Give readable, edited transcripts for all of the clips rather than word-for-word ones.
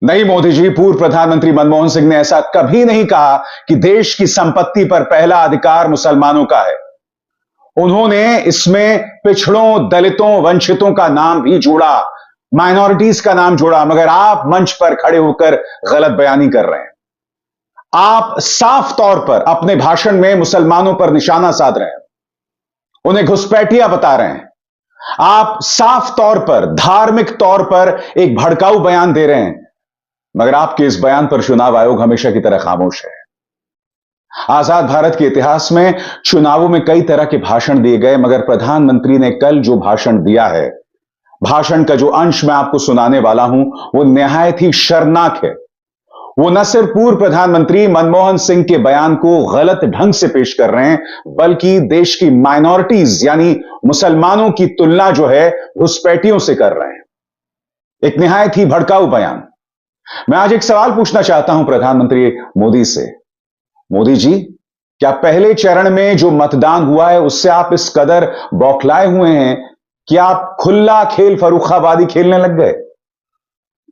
नहीं मोदी जी, पूर्व प्रधानमंत्री मनमोहन सिंह ने ऐसा कभी नहीं कहा कि देश की संपत्ति पर पहला अधिकार मुसलमानों का है। उन्होंने इसमें पिछड़ों, दलितों, वंचितों का नाम भी जोड़ा, माइनॉरिटीज का नाम जोड़ा, मगर आप मंच पर खड़े होकर गलत बयानी कर रहे हैं। आप साफ तौर पर अपने भाषण में मुसलमानों पर निशाना साध रहे हैं, उन्हें घुसपैठिया बता रहे हैं। आप साफ तौर पर, धार्मिक तौर पर एक भड़काऊ बयान दे रहे हैं, मगर आपके इस बयान पर चुनाव आयोग हमेशा की तरह खामोश है। आजाद भारत के इतिहास में चुनावों में कई तरह के भाषण दिए गए, मगर प्रधानमंत्री ने कल जो भाषण दिया है, भाषण का जो अंश मैं आपको सुनाने वाला हूं, वो निहायत ही शर्मनाक है। वो न सिर्फ पूर्व प्रधानमंत्री मनमोहन सिंह के बयान को गलत ढंग से पेश कर रहे हैं, बल्कि देश की माइनॉरिटीज यानी मुसलमानों की तुलना जो है घुसपैठियों से कर रहे हैं। एक निहायत ही भड़काऊ बयान। मैं आज एक सवाल पूछना चाहता हूं प्रधानमंत्री मोदी से। मोदी जी, क्या पहले चरण में जो मतदान हुआ है उससे आप इस कदर बौखलाए हुए हैं कि आप खुला खेल फर्रुखाबादी खेलने लग गए,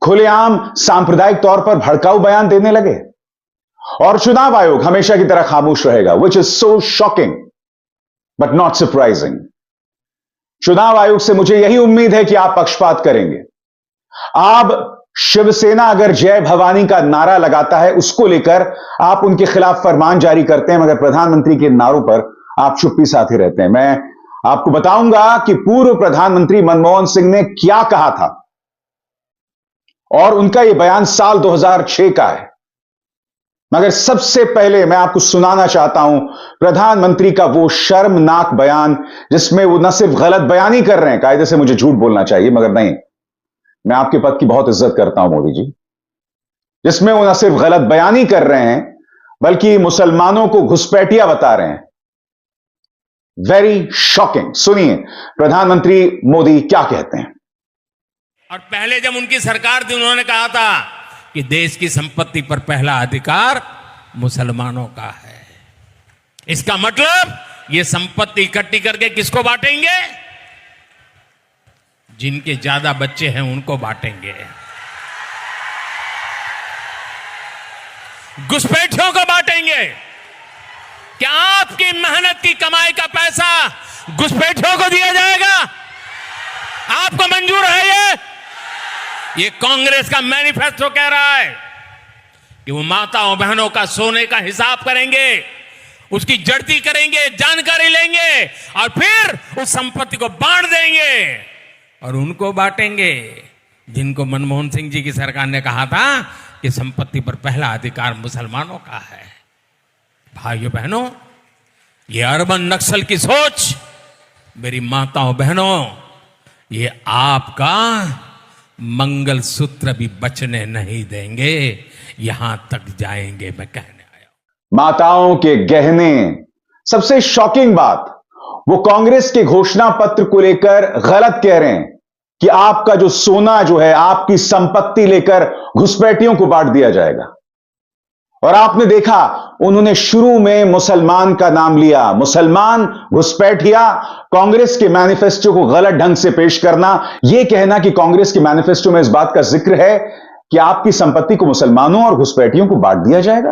खुलेआम सांप्रदायिक तौर पर भड़काऊ बयान देने लगे? और चुनाव आयोग हमेशा की तरह खामोश रहेगा, which is so shocking but not surprising. चुनाव आयोग से मुझे यही उम्मीद है कि आप पक्षपात करेंगे। आप शिवसेना अगर जय भवानी का नारा लगाता है, उसको लेकर आप उनके खिलाफ फरमान जारी करते हैं, मगर प्रधानमंत्री के नारों पर आप चुप्पी साधे रहते हैं। मैं आपको बताऊंगा कि पूर्व प्रधानमंत्री मनमोहन सिंह ने क्या कहा था, और उनका यह बयान साल 2006 का है। मगर सबसे पहले मैं आपको सुनाना चाहता हूं प्रधानमंत्री का वो शर्मनाक बयान, जिसमें वो न सिर्फ गलत बयानी कर रहे हैं, कायदे से मुझे झूठ बोलना चाहिए मगर नहीं, मैं आपके पद की बहुत इज्जत करता हूं मोदी जी, जिसमें वो न सिर्फ गलत बयानी कर रहे हैं बल्कि मुसलमानों को घुसपैठिया बता रहे हैं। Very shocking. सुनिए प्रधानमंत्री मोदी क्या कहते हैं। और पहले जब उनकी सरकार थी, उन्होंने कहा था कि देश की संपत्ति पर पहला अधिकार मुसलमानों का है। इसका मतलब ये संपत्ति इकट्ठी करके किसको बांटेंगे? जिनके ज्यादा बच्चे हैं उनको बांटेंगे, घुसपैठियों को बांटेंगे। क्या आपकी मेहनत की कमाई का पैसा घुसपैठियों को दिया जाएगा? आपको मंजूर है ये कांग्रेस का मैनिफेस्टो कह रहा है कि वो माताओं बहनों का सोने का हिसाब करेंगे, उसकी जड़ती करेंगे, जानकारी लेंगे और फिर उस संपत्ति को बांट देंगे और उनको बांटेंगे जिनको मनमोहन सिंह जी की सरकार ने कहा था कि संपत्ति पर पहला अधिकार मुसलमानों का है। भाइयों बहनों, ये अर्बन नक्सल की सोच, मेरी माताओं बहनों, ये आपका मंगलसूत्र भी बचने नहीं देंगे, यहां तक जाएंगे मैं कहने आया। माताओं के गहने। सबसे शॉकिंग बात, वो कांग्रेस के घोषणा पत्र को लेकर गलत कह रहे हैं कि आपका जो सोना जो है, आपकी संपत्ति लेकर घुसपैठियों को बांट दिया जाएगा। और आपने देखा उन्होंने शुरू में मुसलमान का नाम लिया। मुसलमान, घुसपैठिया, कांग्रेस के मैनिफेस्टो को गलत ढंग से पेश करना, यह कहना कि कांग्रेस के मैनिफेस्टो में इस बात का जिक्र है कि आपकी संपत्ति को मुसलमानों और घुसपैठियों को बांट दिया जाएगा।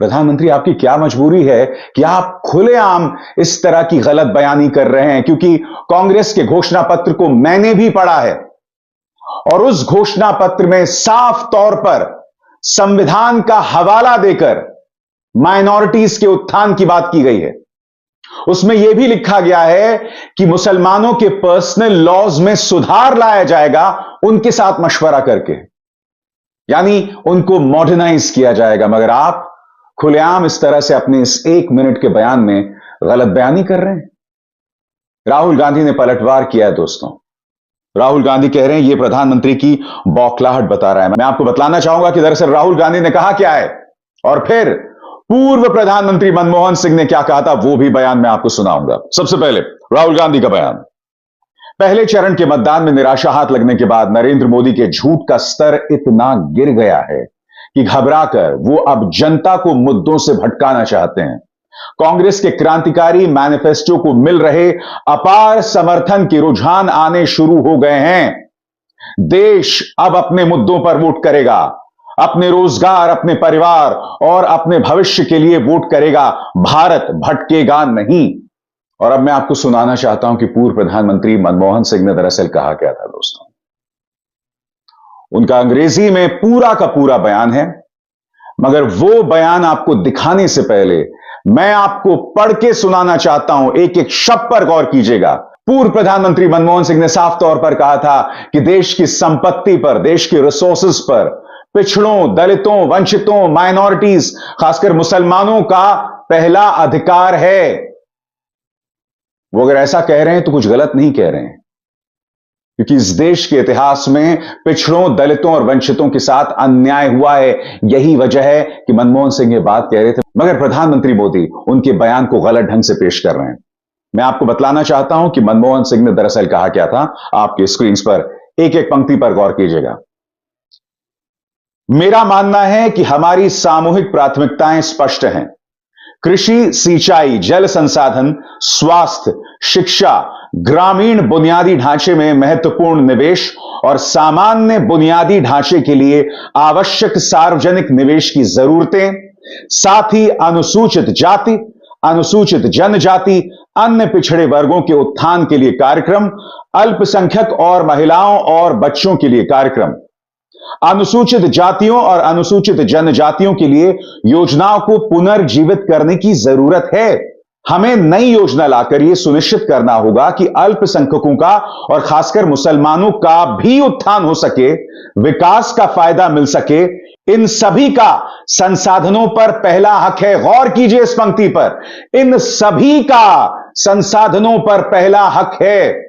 प्रधानमंत्री, आपकी क्या मजबूरी है कि आप खुलेआम इस तरह की गलत बयानी कर रहे हैं? क्योंकि कांग्रेस के घोषणा पत्र को मैंने भी पढ़ा है और उस घोषणा पत्र में साफ तौर पर संविधान का हवाला देकर माइनॉरिटीज के उत्थान की बात की गई है। उसमें यह भी लिखा गया है कि मुसलमानों के पर्सनल लॉज में सुधार लाया जाएगा उनके साथ मशवरा करके, यानी उनको मॉडर्नाइज किया जाएगा। मगर आप खुलेआम इस तरह से अपने इस 1 मिनट के बयान में गलत बयानी कर रहे हैं। राहुल गांधी ने पलटवार किया है दोस्तों। राहुल गांधी कह रहे हैं यह प्रधानमंत्री की बौखलाहट बता रहा है। मैं आपको बतलाना चाहूंगा कि दरअसल राहुल गांधी ने कहा क्या है और फिर पूर्व प्रधानमंत्री मनमोहन सिंह ने क्या कहा था, वो भी बयान मैं आपको सुनाऊंगा। सबसे पहले राहुल गांधी का बयान। पहले चरण के मतदान में निराशा हाथ लगने के बाद नरेंद्र मोदी के झूठ का स्तर इतना गिर गया है कि घबराकर वो अब जनता को मुद्दों से भटकाना चाहते हैं। कांग्रेस के क्रांतिकारी मैनिफेस्टो को मिल रहे अपार समर्थन के रुझान आने शुरू हो गए हैं। देश अब अपने मुद्दों पर वोट करेगा, अपने रोजगार, अपने परिवार और अपने भविष्य के लिए वोट करेगा। भारत भटकेगा नहीं। और अब मैं आपको सुनाना चाहता हूं कि पूर्व प्रधानमंत्री मनमोहन सिंह ने दरअसल कहा क्या था दोस्तों। उनका अंग्रेजी में पूरा का पूरा बयान है, मगर वो बयान आपको दिखाने से पहले मैं आपको पढ़ के सुनाना चाहता हूं। एक एक शब्द पर गौर कीजिएगा। पूर्व प्रधानमंत्री मनमोहन सिंह ने साफ तौर पर कहा था कि देश की संपत्ति पर, देश के रिसोर्सेज पर पिछड़ों, दलितों, वंचितों, माइनॉरिटीज, खासकर मुसलमानों का पहला अधिकार है। वो अगर ऐसा कह रहे हैं तो कुछ गलत नहीं कह रहे हैं, क्योंकि इस देश के इतिहास में पिछड़ों, दलितों और वंचितों के साथ अन्याय हुआ है। यही वजह है कि मनमोहन सिंह ये बात कह रहे थे, मगर प्रधानमंत्री मोदी उनके बयान को गलत ढंग से पेश कर रहे हैं। मैं आपको बतलाना चाहता हूं कि मनमोहन सिंह ने दरअसल कहा क्या था। आपके स्क्रीन पर एक एक पंक्ति पर गौर कीजिएगा। मेरा मानना है कि हमारी सामूहिक प्राथमिकताएं स्पष्ट हैं। कृषि, सिंचाई, जल संसाधन, स्वास्थ्य, शिक्षा, ग्रामीण बुनियादी ढांचे में महत्वपूर्ण निवेश और सामान्य बुनियादी ढांचे के लिए आवश्यक सार्वजनिक निवेश की जरूरतें, साथ ही अनुसूचित जाति, अनुसूचित जनजाति, अन्य पिछड़े वर्गों के उत्थान के लिए कार्यक्रम, अल्पसंख्यक और महिलाओं और बच्चों के लिए कार्यक्रम, अनुसूचित जातियों और अनुसूचित जनजातियों के लिए योजनाओं को पुनर्जीवित करने की जरूरत है। हमें नई योजना लाकर यह सुनिश्चित करना होगा कि अल्पसंख्यकों का और खासकर मुसलमानों का भी उत्थान हो सके, विकास का फायदा मिल सके। इन सभी का संसाधनों पर पहला हक है। गौर कीजिए इस पंक्ति पर, इन सभी का संसाधनों पर पहला हक है।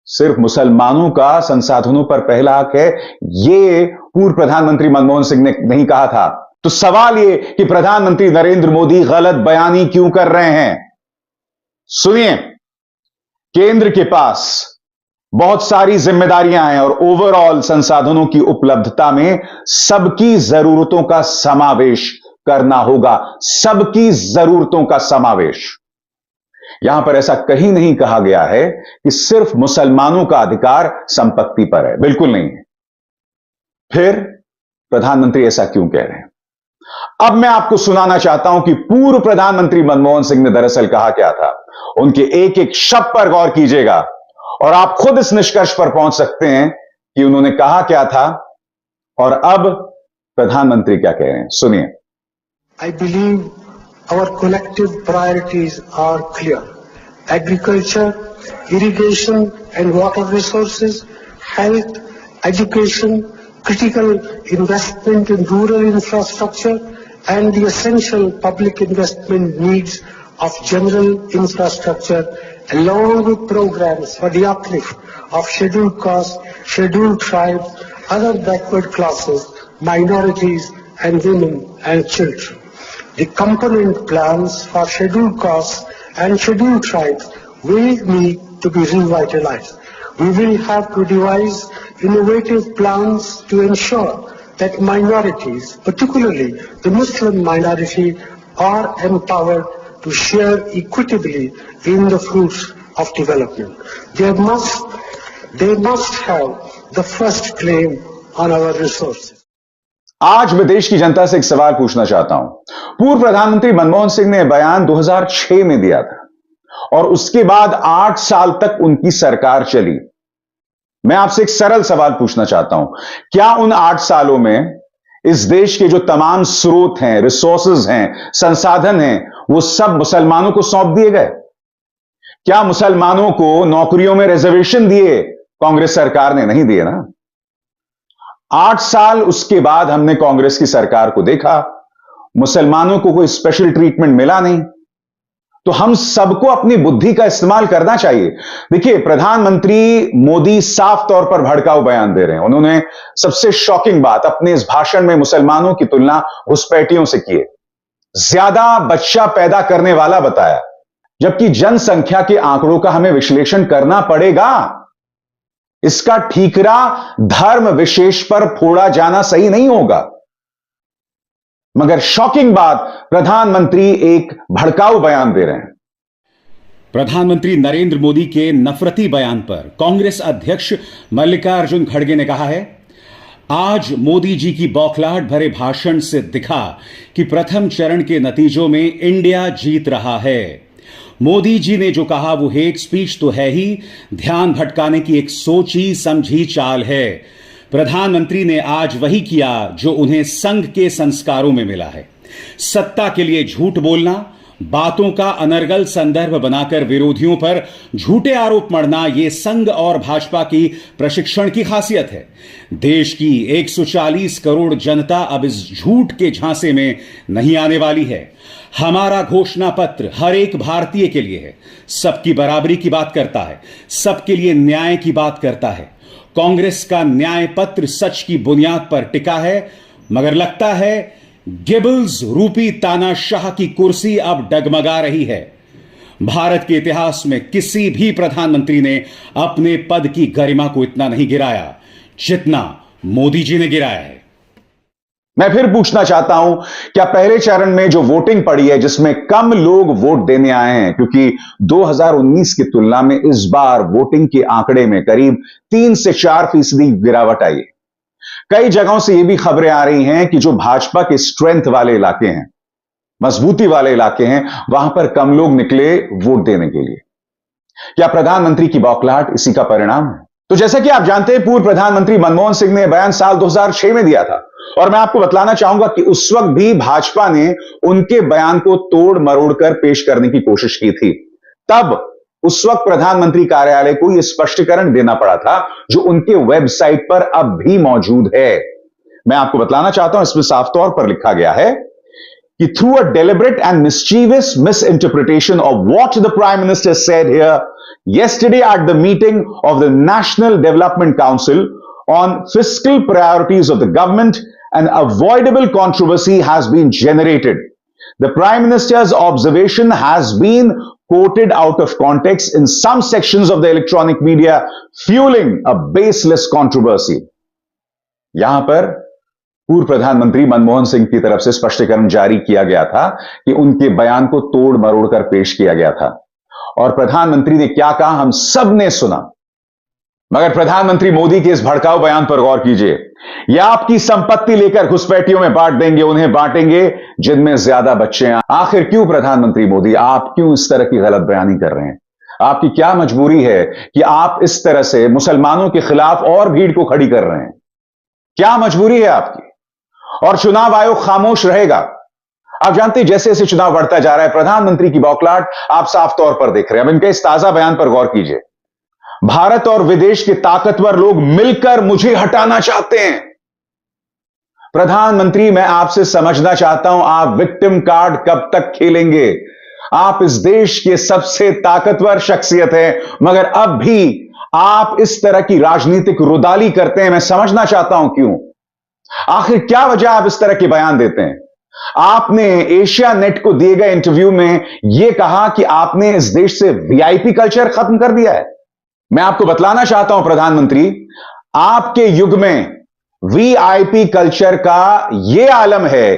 सिर्फ मुसलमानों का संसाधनों पर पहला हक है, यह पूर्व प्रधानमंत्री मनमोहन सिंह ने नहीं कहा था। तो सवाल यह कि प्रधानमंत्री नरेंद्र मोदी गलत बयानी क्यों कर रहे हैं? सुनिए, केंद्र के पास बहुत सारी जिम्मेदारियां हैं और ओवरऑल संसाधनों की उपलब्धता में सबकी जरूरतों का समावेश करना होगा। सबकी जरूरतों का समावेश। यहां पर ऐसा कहीं नहीं कहा गया है कि सिर्फ मुसलमानों का अधिकार संपत्ति पर है, बिल्कुल नहीं है। फिर प्रधानमंत्री ऐसा क्यों कह रहे हैं? अब मैं आपको सुनाना चाहता हूं कि पूर्व प्रधानमंत्री मनमोहन सिंह ने दरअसल कहा क्या था। उनके एक एक शब्द पर गौर कीजिएगा और आप खुद इस निष्कर्ष पर पहुंच सकते हैं कि उन्होंने कहा क्या था और अब प्रधानमंत्री क्या कह रहे हैं। सुनिए। I believe our collective priorities are clear. Agriculture, irrigation and water resources, health, education, critical investment in rural infrastructure and the essential public investment needs of general infrastructure, along with programs for the uplift of scheduled castes, scheduled tribes, other backward classes, minorities and women and children. The component plans for scheduled castes and scheduled tribes will need to be revitalized. We will have to devise innovative plans to ensure that minorities, particularly the Muslim minority, are empowered to share equitably in the fruits of development. They must have the first claim on our resources. आज मैं देश की जनता से एक सवाल पूछना चाहता हूं। पूर्व प्रधानमंत्री मनमोहन सिंह ने बयान 2006 में दिया था और उसके बाद 8 साल तक उनकी सरकार चली। मैं आपसे एक सरल सवाल पूछना चाहता हूं, क्या उन 8 सालों में इस देश के जो तमाम स्रोत हैं, रिसोर्सेज हैं, संसाधन हैं, वो सब मुसलमानों को सौंप दिए गए? क्या मुसलमानों को नौकरियों में रिजर्वेशन दिए कांग्रेस सरकार ने? नहीं दिए ना। 8 साल उसके बाद हमने कांग्रेस की सरकार को देखा, मुसलमानों को कोई स्पेशल ट्रीटमेंट मिला नहीं। तो हम सबको अपनी बुद्धि का इस्तेमाल करना चाहिए। देखिए, प्रधानमंत्री मोदी साफ तौर पर भड़काऊ बयान दे रहे हैं। उन्होंने सबसे शॉकिंग बात अपने इस भाषण में मुसलमानों की तुलना घुसपैठियों से की है, ज्यादा बच्चा पैदा करने वाला बताया, जबकि जनसंख्या के आंकड़ों का हमें विश्लेषण करना पड़ेगा। इसका ठीकरा धर्म विशेष पर फोड़ा जाना सही नहीं होगा। मगर शॉकिंग बात, प्रधानमंत्री एक भड़काऊ बयान दे रहे हैं। प्रधानमंत्री नरेंद्र मोदी के नफरती बयान पर कांग्रेस अध्यक्ष मल्लिकार्जुन खड़गे ने कहा है, आज मोदी जी की बौखलाहट भरे भाषण से दिखा कि प्रथम चरण के नतीजों में इंडिया जीत रहा है। मोदी जी ने जो कहा वो हेट स्पीच तो है ही, ध्यान भटकाने की एक सोची समझी चाल है। प्रधानमंत्री ने आज वही किया जो उन्हें संघ के संस्कारों में मिला है। सत्ता के लिए झूठ बोलना, बातों का अनर्गल संदर्भ बनाकर विरोधियों पर झूठे आरोप मढ़ना, यह संघ और भाजपा की प्रशिक्षण की खासियत है। देश की 140 करोड़ जनता अब इस झूठ के झांसे में नहीं आने वाली है। हमारा घोषणा पत्र हर एक भारतीय के लिए है, सबकी बराबरी की बात करता है, सबके लिए न्याय की बात करता है। कांग्रेस का न्याय पत्र सच की बुनियाद पर टिका है, मगर लगता है गेबल्स रूपी तानाशाह की कुर्सी अब डगमगा रही है। भारत के इतिहास में किसी भी प्रधानमंत्री ने अपने पद की गरिमा को इतना नहीं गिराया जितना मोदी जी ने गिराया है। मैं फिर पूछना चाहता हूं, क्या पहले चरण में जो वोटिंग पड़ी है, जिसमें कम लोग वोट देने आए हैं, क्योंकि 2019 की तुलना में इस बार वोटिंग के आंकड़े में करीब 3 से 4% गिरावट आई है। कई जगहों से यह भी खबरें आ रही हैं कि जो भाजपा के स्ट्रेंथ वाले इलाके हैं, मजबूती वाले इलाके हैं, वहां पर कम लोग निकले वोट देने के लिए। क्या प्रधानमंत्री की बौखलाहट इसी का परिणाम है? तो जैसा कि आप जानते हैं, पूर्व प्रधानमंत्री मनमोहन सिंह ने बयान साल 2006 में दिया था, और मैं आपको बतलाना चाहूंगा कि उस वक्त भी भाजपा ने उनके बयान को तोड़ मरोड़ कर पेश करने की कोशिश की थी। तब उस वक्त प्रधानमंत्री कार्यालय को यह स्पष्टीकरण देना पड़ा था, जो उनके वेबसाइट पर अब भी मौजूद है। मैं आपको बतलाना चाहता हूं, इसमें साफ तौर पर लिखा गया है कि through a deliberate and mischievous misinterpretation of what the prime minister said here yesterday at the meeting of the National Development Council on fiscal priorities of the government, an avoidable controversy has been generated. The Prime Minister's observation has been quoted out of context in some sections of the electronic media, fueling a baseless controversy. यहां पर पूर्व प्रधानमंत्री मनमोहन सिंह की तरफ से स्पष्टीकरण जारी किया गया था कि उनके बयान को तोड़ मरोड़ कर पेश किया गया था, और प्रधानमंत्री ने क्या कहा हम सब ने सुना। मगर प्रधानमंत्री मोदी के इस भड़काऊ बयान पर गौर कीजिए। यह आपकी संपत्ति लेकर घुसपैठियों में बांट देंगे, उन्हें बांटेंगे जिनमें ज्यादा बच्चे हैं। आखिर क्यों प्रधानमंत्री मोदी, आप क्यों इस तरह की गलत बयानी कर रहे हैं? आपकी क्या मजबूरी है कि आप इस तरह से मुसलमानों के खिलाफ और भीड़ को खड़ी कर रहे हैं? क्या मजबूरी है आपकी? और चुनाव आयोग खामोश रहेगा। आप जानते हैं, जैसे जैसे चुनाव बढ़ता जा रहा है, प्रधानमंत्री की बौखलाहट आप साफ तौर पर देख रहे हैं। अब इनके इस ताजा बयान पर गौर कीजिए। भारत और विदेश के ताकतवर लोग मिलकर मुझे हटाना चाहते हैं। प्रधानमंत्री, मैं आपसे समझना चाहता हूं, आप विक्टिम कार्ड कब तक खेलेंगे? आप इस देश के सबसे ताकतवर शख्सियत हैं, मगर अब भी आप इस तरह की राजनीतिक रुदाली करते हैं। मैं समझना चाहता हूं क्यों। आखिर क्या वजह आप इस तरह के बयान देते हैं? आपने एशिया नेट को दिए गए इंटरव्यू में यह कहा कि आपने इस देश से वीआईपी कल्चर खत्म कर दिया है। मैं आपको बतलाना चाहता हूं प्रधानमंत्री, आपके युग में वीआईपी कल्चर का यह आलम है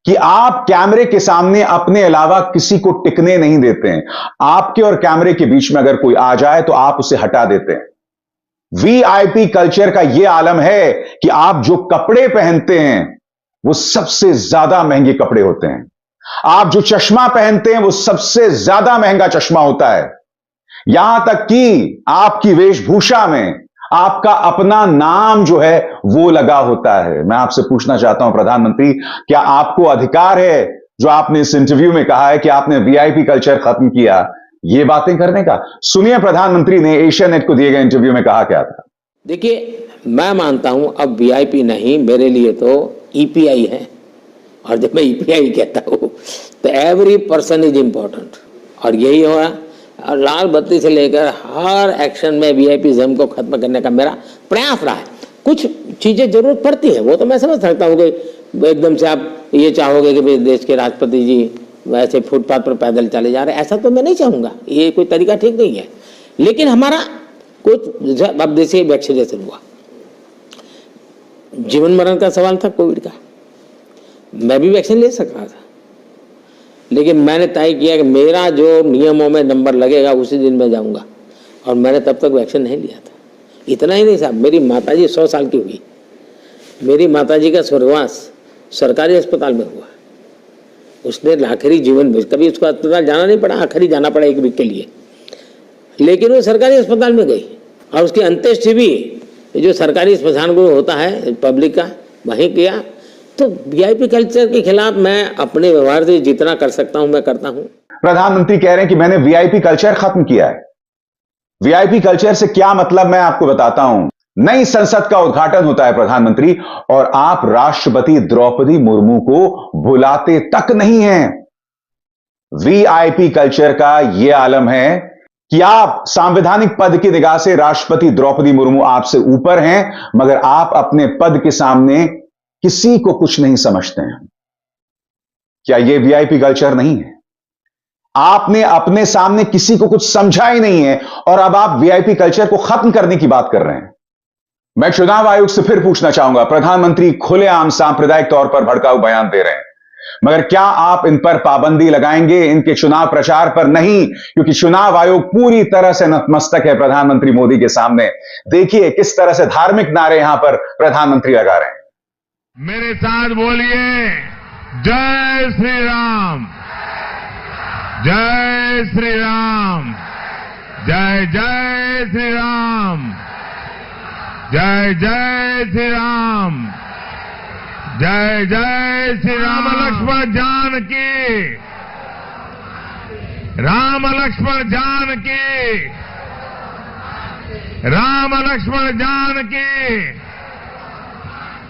कि आप कैमरे के सामने अपने अलावा किसी को टिकने नहीं देते हैं। आपके और कैमरे के बीच में अगर कोई आ जाए तो आप उसे हटा देते हैं। वीआईपी कल्चर का यह आलम है कि आप जो कपड़े पहनते हैं वो सबसे ज्यादा महंगे कपड़े होते हैं। आप जो चश्मा पहनते हैं वो सबसे ज्यादा महंगा चश्मा होता है। यहां तक कि आपकी वेशभूषा में आपका अपना नाम जो है वो लगा होता है। मैं आपसे पूछना चाहता हूं प्रधानमंत्री, क्या आपको अधिकार है, जो आपने इस इंटरव्यू में कहा है कि आपने वीआईपी कल्चर खत्म किया, ये बातें करने का? सुनिए प्रधानमंत्री ने एशिया नेट को दिए गए इंटरव्यू में कहा क्या था। देखिए, मैं मानता हूं अब वीआईपी नहीं, मेरे लिए तो ईपीआई है। और जब मैं ईपीआई कहता हूं तो एवरी पर्सन इज इंपॉर्टेंट, और यही हुआ। और लाल बत्ती से लेकर हर एक्शन में वीआईपीज़म को खत्म करने का मेरा प्रयास रहा है। कुछ चीजें जरूरत पड़ती है, वो तो मैं समझ सकता हूँ कि एकदम से आप ये चाहोगे कि भाई देश के राष्ट्रपति जी वैसे फुटपाथ पर पैदल चले जा रहे, ऐसा तो मैं नहीं चाहूंगा। ये कोई तरीका ठीक नहीं है। लेकिन हमारा कुछ, अब जैसे वैक्सीनेशन हुआ, जीवन मरण का सवाल था कोविड का, मैं भी वैक्सीन ले सक रहा था, लेकिन मैंने तय किया कि मेरा जो नियमों में नंबर लगेगा उसी दिन मैं जाऊंगा, और मैंने तब तक वैक्सीन नहीं लिया था। इतना ही नहीं साहब, मेरी माताजी 100 साल की हुई, मेरी माताजी का स्वर्गवास सरकारी अस्पताल में हुआ। उसने आखिरी जीवन में कभी उसको अस्पताल जाना नहीं पड़ा, आखिरी जाना पड़ा 1 वीक के लिए, लेकिन वो सरकारी अस्पताल में गई और उसकी अंत्येष्टि भी जो सरकारी स्मशान गृह होता है पब्लिक का, वहीं किया। तो वीआईपी कल्चर के खिलाफ मैं अपने व्यवहार से जितना कर सकता हूं मैं करता हूं। प्रधानमंत्री कह रहे हैं कि मैंने वीआईपी कल्चर खत्म किया है। वीआईपी कल्चर से क्या मतलब मैं आपको बताता हूं। नई संसद का उद्घाटन होता है प्रधानमंत्री, और आप राष्ट्रपति द्रौपदी मुर्मू को बुलाते तक नहीं हैं। वीआईपी कल्चर का यह आलम है कि आप संवैधानिक पद की निगाह से राष्ट्रपति द्रौपदी मुर्मू आपसे ऊपर हैं, मगर आप अपने पद के सामने किसी को कुछ नहीं समझते हैं। क्या यह वीआईपी कल्चर नहीं है? आपने अपने सामने किसी को कुछ समझा ही नहीं है और अब आप वीआईपी कल्चर को खत्म करने की बात कर रहे हैं। मैं चुनाव आयोग से फिर पूछना चाहूंगा, प्रधानमंत्री खुलेआम सांप्रदायिक तौर पर भड़काऊ बयान दे रहे हैं, मगर क्या आप इन पर पाबंदी लगाएंगे, इनके चुनाव प्रचार पर नहीं? क्योंकि चुनाव आयोग पूरी तरह से नतमस्तक है प्रधानमंत्री मोदी के सामने। देखिए किस तरह से धार्मिक नारे यहां पर प्रधानमंत्री लगा रहे हैं। मेरे साथ बोलिए, जय श्री राम, जय श्री राम, जय जय श्री राम, जय जय श्री राम, जय जय श्री राम। लक्ष्मण जानकी, राम लक्ष्मण जानकी, राम लक्ष्मण जानकी,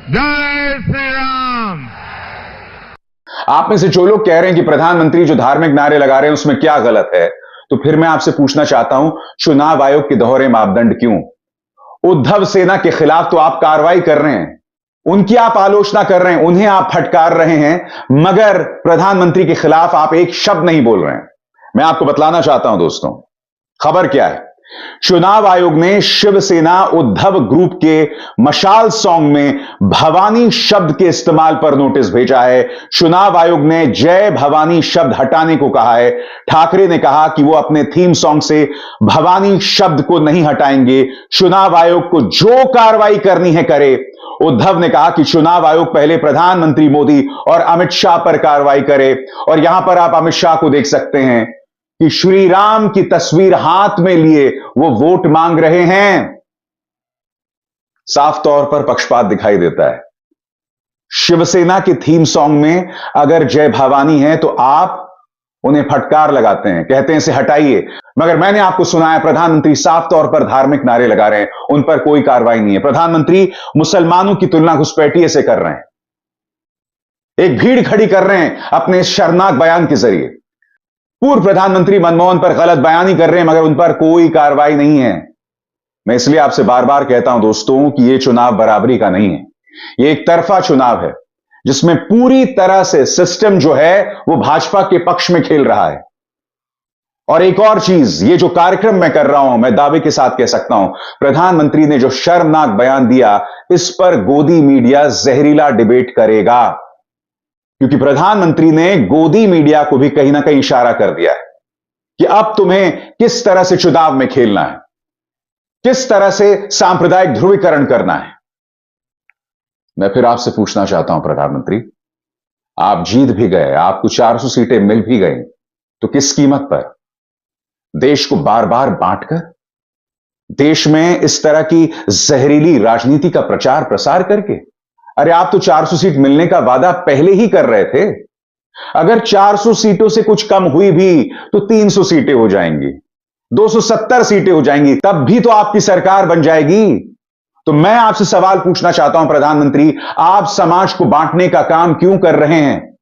जय श्री राम। आप में से जो लोग कह रहे हैं कि प्रधानमंत्री जो धार्मिक नारे लगा रहे हैं उसमें क्या गलत है, तो फिर मैं आपसे पूछना चाहता हूं, चुनाव आयोग के दोहरे मापदंड क्यों? उद्धव सेना के खिलाफ तो आप कार्रवाई कर रहे हैं, उनकी आप आलोचना कर रहे हैं, उन्हें आप फटकार रहे हैं, मगर प्रधानमंत्री के खिलाफ आप एक शब्द नहीं बोल रहे हैं। मैं आपको बतलाना चाहता हूं दोस्तों, खबर क्या है। चुनाव आयोग ने शिवसेना उद्धव ग्रुप के मशाल सॉन्ग में भवानी शब्द के इस्तेमाल पर नोटिस भेजा है। चुनाव आयोग ने जय भवानी शब्द हटाने को कहा है। ठाकरे ने कहा कि वो अपने थीम सॉन्ग से भवानी शब्द को नहीं हटाएंगे। चुनाव आयोग को जो कार्रवाई करनी है करे। उद्धव ने कहा कि चुनाव आयोग पहले प्रधानमंत्री मोदी और अमित शाह पर कार्रवाई करे, और यहां पर आप अमित शाह को देख सकते हैं कि श्री राम की तस्वीर हाथ में लिए वो वोट मांग रहे हैं। साफ तौर पर पक्षपात दिखाई देता है। शिवसेना के थीम सॉन्ग में अगर जय भवानी है तो आप उन्हें फटकार लगाते हैं, कहते हैं इसे हटाइए, मगर मैंने आपको सुना है प्रधानमंत्री साफ तौर पर धार्मिक नारे लगा रहे हैं, उन पर कोई कार्रवाई नहीं है। प्रधानमंत्री मुसलमानों की तुलना घुसपैठिए से कर रहे हैं, एक भीड़ खड़ी कर रहे हैं अपने इस शर्मनाक बयान के जरिए। पूर्व प्रधानमंत्री मनमोहन पर गलत बयानी कर रहे हैं, मगर उन पर कोई कार्रवाई नहीं है। मैं इसलिए आपसे बार बार कहता हूं दोस्तों कि यह चुनाव बराबरी का नहीं है, यह एक तरफा चुनाव है जिसमें पूरी तरह से सिस्टम जो है वो भाजपा के पक्ष में खेल रहा है। और एक और चीज, ये जो कार्यक्रम मैं कर रहा हूं, मैं दावे के साथ कह सकता हूं, प्रधानमंत्री ने जो शर्मनाक बयान दिया, इस पर गोदी मीडिया जहरीला डिबेट करेगा, क्योंकि प्रधानमंत्री ने गोदी मीडिया को भी कहीं ना कहीं इशारा कर दिया है कि अब तुम्हें किस तरह से चुनाव में खेलना है, किस तरह से सांप्रदायिक ध्रुवीकरण करना है। मैं फिर आपसे पूछना चाहता हूं प्रधानमंत्री, आप जीत भी गए, आपको 400 सीटें मिल भी गई, तो किस कीमत पर? देश को बार बार बांटकर, देश में इस तरह की जहरीली राजनीति का प्रचार प्रसार करके? अरे आप तो 400 सीट मिलने का वादा पहले ही कर रहे थे। अगर 400 सीटों से कुछ कम हुई भी तो 300 सीटें हो जाएंगी, 270 सीटें हो जाएंगी, तब भी तो आपकी सरकार बन जाएगी। तो मैं आपसे सवाल पूछना चाहता हूं प्रधानमंत्री, आप समाज को बांटने का काम क्यों कर रहे हैं?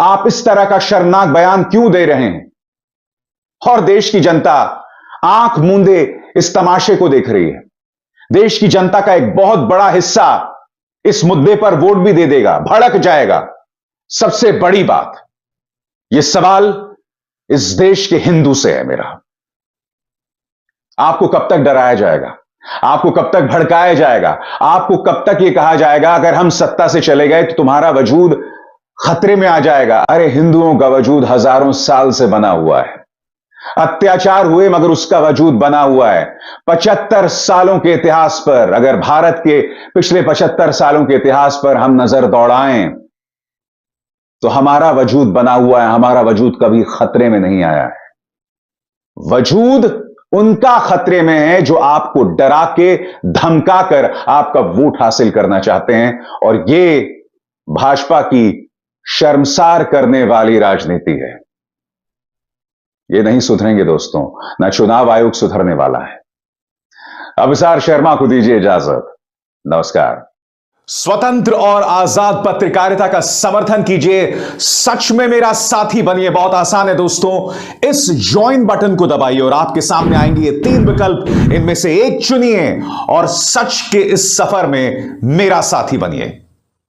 आप इस तरह का शर्मनाक बयान क्यों दे रहे हैं? और देश की जनता आंख मूंदे इस तमाशे को देख रही है। देश की जनता का एक बहुत बड़ा हिस्सा इस मुद्दे पर वोट भी दे देगा, भड़क जाएगा। सबसे बड़ी बात, यह सवाल इस देश के हिंदू से है मेरा। आपको कब तक डराया जाएगा? आपको कब तक भड़काया जाएगा? आपको कब तक यह कहा जाएगा अगर हम सत्ता से चले गए तो तुम्हारा वजूद खतरे में आ जाएगा। अरे हिंदुओं का वजूद हजारों साल से बना हुआ है, अत्याचार हुए मगर उसका वजूद बना हुआ है। 75 सालों के इतिहास पर, अगर भारत के पिछले 75 सालों के इतिहास पर हम नजर दौड़ाएं तो हमारा वजूद बना हुआ है, हमारा वजूद कभी खतरे में नहीं आया है। वजूद उनका खतरे में है जो आपको डरा के धमका कर आपका वोट हासिल करना चाहते हैं, और यह भाजपा की शर्मसार करने वाली राजनीति है। ये नहीं सुधरेंगे दोस्तों, ना चुनाव आयोग सुधरने वाला है। अभिसार शर्मा को दीजिए इजाजत। नमस्कार। स्वतंत्र और आजाद पत्रकारिता का समर्थन कीजिए, सच में मेरा साथी बनिए। बहुत आसान है दोस्तों, इस ज्वाइन बटन को दबाइए और आपके सामने आएंगे ये 3 विकल्प, इनमें से एक चुनिए और सच के इस सफर में मेरा साथी बनिए।